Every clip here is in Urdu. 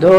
2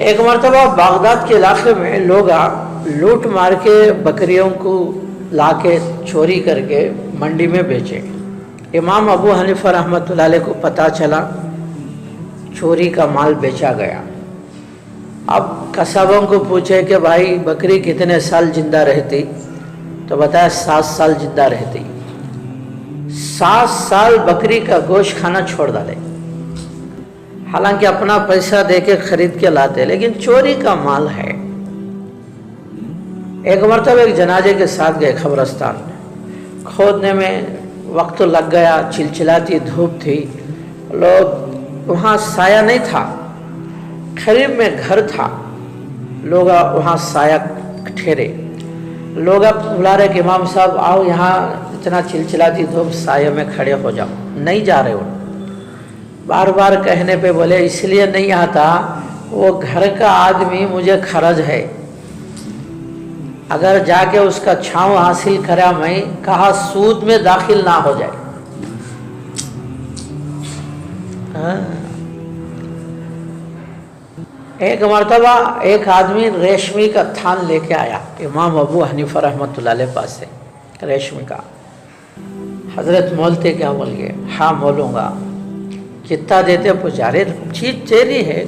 ایک مرتبہ بغداد کے علاقے میں لوگ لوٹ مار کے بکریوں کو لا کے چوری کر کے منڈی میں بیچے. امام ابو حنیفہ رحمۃ اللہ علیہ کو پتہ چلا چوری کا مال بیچا گیا. اب قصابوں کو پوچھے کہ بھائی بکری کتنے سال زندہ رہتی؟ تو بتایا 7 سال زندہ رہتی. 7 سال بکری کا گوشت کھانا چھوڑ ڈالے، حالانکہ اپنا پیسہ دے کے خرید کے لاتے، لیکن چوری کا مال ہے. ایک مرتبہ ایک جنازے کے ساتھ گئے قبرستان میں، کھودنے میں وقت لگ گیا، چلچلاتی دھوپ تھی، لوگ وہاں سایہ نہیں تھا، قریب میں گھر تھا، لوگ وہاں سایہ ٹھہرے. لوگ اب بلا رہے کہ امام صاحب آؤ یہاں، اتنا چلچلاتی دھوپ، سایہ میں کھڑے ہو جاؤ. نہیں جا رہے. ان بار بار کہنے پہ بولے اس لیے نہیں آتا، وہ گھر کا آدمی مجھے خرج ہے، اگر جا کے اس کا چھاؤں حاصل کرا میں، کہا سود میں داخل نہ ہو جائے. ایک مرتبہ ایک آدمی ریشمی کا تھان لے کے آیا امام ابو حنیفہ رحمۃ اللہ علیہ پاس سے، ریشمی کا. حضرت مولتے کیا؟ بول گئے ہاں مولوں گا. کتنا دیتے؟ پوچھا. رے چیز تیری ہے،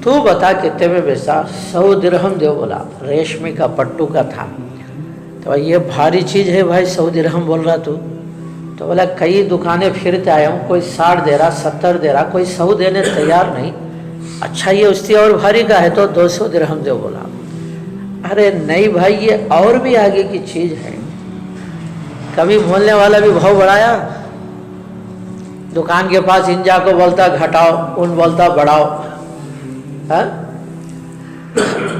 تو بتا کتنے میں بیچا؟ 100 درہم دے. بولا ریشمی کا پٹو کا تھا. تو یہ بھاری چیز ہے بھائی، 100 درہم بول رہا تو بولا کئی دکانیں پھرتے آیا ہوں، کوئی 60 دے رہا، 70 دے رہا، کوئی 100 دینے تیار نہیں. اچھا یہ اس سے اور بھاری کا ہے تو 200 درہم دے. بولا ارے نہیں بھائی، یہ اور بھی آگے کی چیز ہے. کبھی مولنے والا بھی بھاؤ بڑھایا، دکان کے پاس ان جا کو بولتا گھٹاؤ، ان بولتا بڑھاؤ.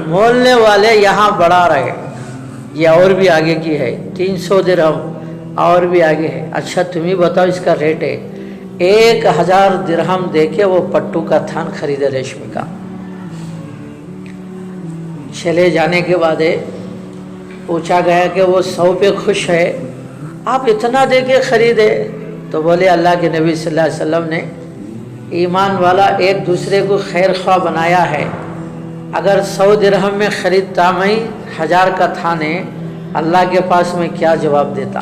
مولنے والے یہاں بڑھا رہے، یہ اور بھی آگے کی ہے، 300 درہم اور بھی آگے ہے. اچھا تم ہی بتاؤ اس کا ریٹ ہے. 1000 درہم دے کے وہ پٹو کا تھان خریدے ریشمی کا. چلے جانے کے بعد پوچھا گیا کہ وہ 100 پہ خوش ہے، آپ اتنا دے کے خریدے؟ تو بولے اللہ کے نبی صلی اللہ علیہ وسلم نے ایمان والا ایک دوسرے کو خیر خواہ بنایا ہے. اگر 100 درہم میں خریدتا میں 1000 کا تھانے، اللہ کے پاس میں کیا جواب دیتا.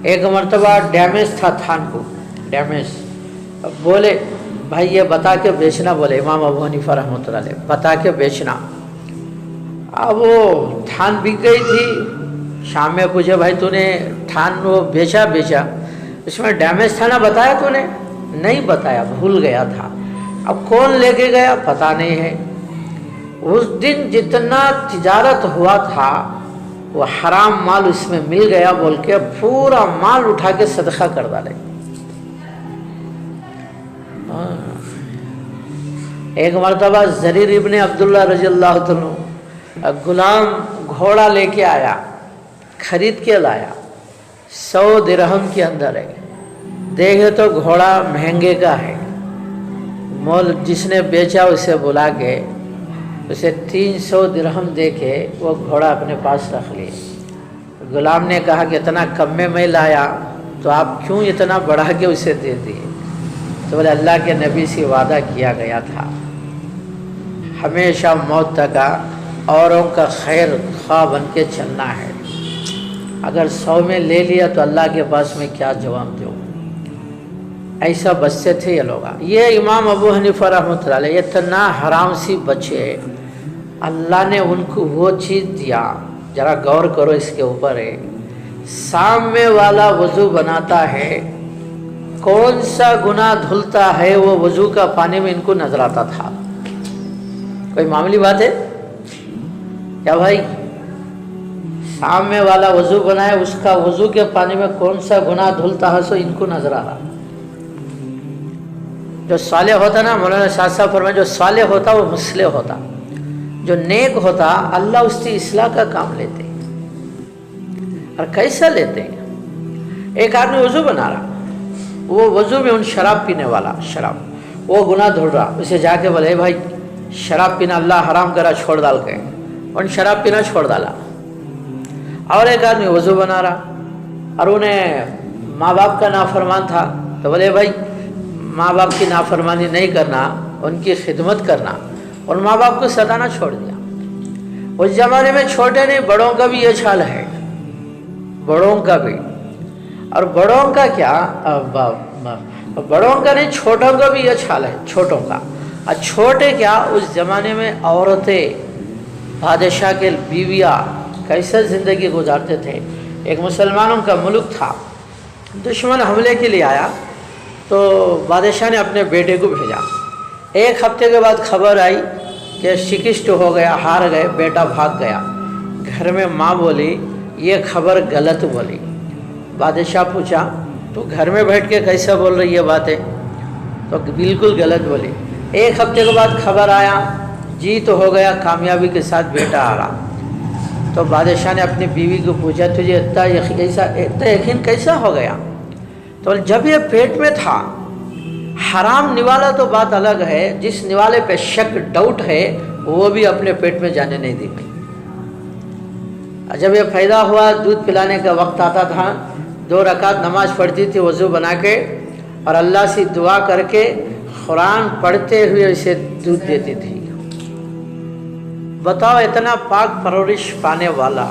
ایک مرتبہ ڈیمیج تھا تھان کو، ڈیمیج. بولے بھائی یہ بتا کے بیچنا. بولے امام ابو حنیفہ رحمۃ اللہ علیہ بتا کے بیچنا. اب وہ تھان بک گئی تھی. شام میں پوچھے بھائی تو نے تھان وہ بیچا؟ اس میں ڈیمیج تھا نا، بتایا تو نے؟ نہیں بتایا، بھول گیا تھا. اب کون لے کے گیا پتہ نہیں ہے. اس دن جتنا تجارت ہوا تھا وہ حرام مال اس میں مل گیا، بول کے پورا مال اٹھا کے صدقہ کر ڈالے. ایک مرتبہ زریر ابن عبداللہ رضی اللہ عنہ غلام گھوڑا لے کے آیا، خرید کے لایا، 100 درہم کے اندر ہے. دیکھے تو گھوڑا مہنگے کا ہے. مول جس نے بیچا اسے بلا کے اسے 300 درہم دے کے وہ گھوڑا اپنے پاس رکھ لیے. غلام نے کہا کہ اتنا کم میں لایا تو آپ کیوں اتنا بڑھا کے اسے دے دیے؟ تو بولے اللہ کے نبی سے وعدہ کیا گیا تھا ہمیشہ موت تک اوروں کا خیر خواہ بن کے چلنا ہے. اگر 100 میں لے لیا تو اللہ کے پاس میں کیا جواب دوں. ایسا بچتے تھے یہ لوگ. یہ امام ابو حنیفہ رحمۃ اللہ علیہ اتنا حرام سی بچے، اللہ نے ان کو وہ چیز دیا. ذرا غور کرو اس کے اوپر ہے. سامنے والا وضو بناتا ہے، کون سا گناہ دھلتا ہے وہ وضو کا پانی میں ان کو نظر آتا تھا. کوئی معمولی بات ہے کیا بھائی؟ سامنے والا وضو بنائے، اس کا وضو کے پانی میں کون سا گناہ دھلتا ہے سو ان کو نظر آ رہا. جو صالح ہوتا نا، مولانا شاہ صاحب فرمائے جو صالح ہوتا وہ مصلح ہوتا، جو نیک ہوتا اللہ اس کی اصلاح کا کام لیتے. اور کیسا لیتے؟ ایک آدمی وضو بنا رہا، وہ وضو میں ان شراب پینے والا، شراب وہ گناہ دھل رہا، اسے جا کے بولے بھائی شراب پینا اللہ حرام کرا، چھوڑ ڈال کے ان شراب پینا چھوڑ ڈالا. اور ایک آدمی وضو بنا رہا اور انہیں ماں باپ کا نافرمان تھا، تو بولے بھائی ماں باپ کی نافرمانی نہیں کرنا، ان کی خدمت کرنا اور ماں باپ کو ستانا چھوڑ دیا۔ اس زمانے میں چھوٹے نہیں بڑوں کا بھی یہ چھال ہے، بڑوں کا بھی، اور بڑوں کا کیا، بڑوں کا نہیں چھوٹوں کا بھی یہ چھال ہے، چھوٹوں کا۔ اور چھوٹے کیا، اس زمانے میں عورتیں، بادشاہ کے بیویاں کیسے زندگی گزارتے تھے۔ ایک مسلمانوں کا ملک تھا، دشمن حملے کے لیے آیا تو بادشاہ نے اپنے بیٹے کو بھیجا۔ ایک ہفتے کے بعد خبر آئی کہ شکست ہو گیا، ہار گئے، بیٹا بھاگ گیا۔ گھر میں ماں بولی یہ خبر غلط بولی۔ بادشاہ پوچھا تو گھر میں بیٹھ کے کیسا بول رہی یہ باتیں، تو بالکل غلط بولی۔ ایک ہفتے کے بعد خبر آیا جیت ہو گیا، کامیابی کے ساتھ بیٹا آ رہا۔ تو بادشاہ نے اپنی بیوی کو پوچھا تجھے اتنا یقین کیسا ہو گیا؟ تو جب یہ پیٹ میں تھا، حرام نوالا تو بات الگ ہے، جس نوالے پہ شک ڈاؤٹ ہے وہ بھی اپنے پیٹ میں جانے نہیں دی گئی۔ جب یہ پیدا ہوا، دودھ پلانے کا وقت آتا تھا، 2 رکعت نماز پڑھتی تھی وضو بنا کے، اور اللہ سے دعا کر کے قرآن پڑھتے ہوئے اسے دودھ دیتی تھی۔ بتاؤ اتنا پاک پرورش پانے والا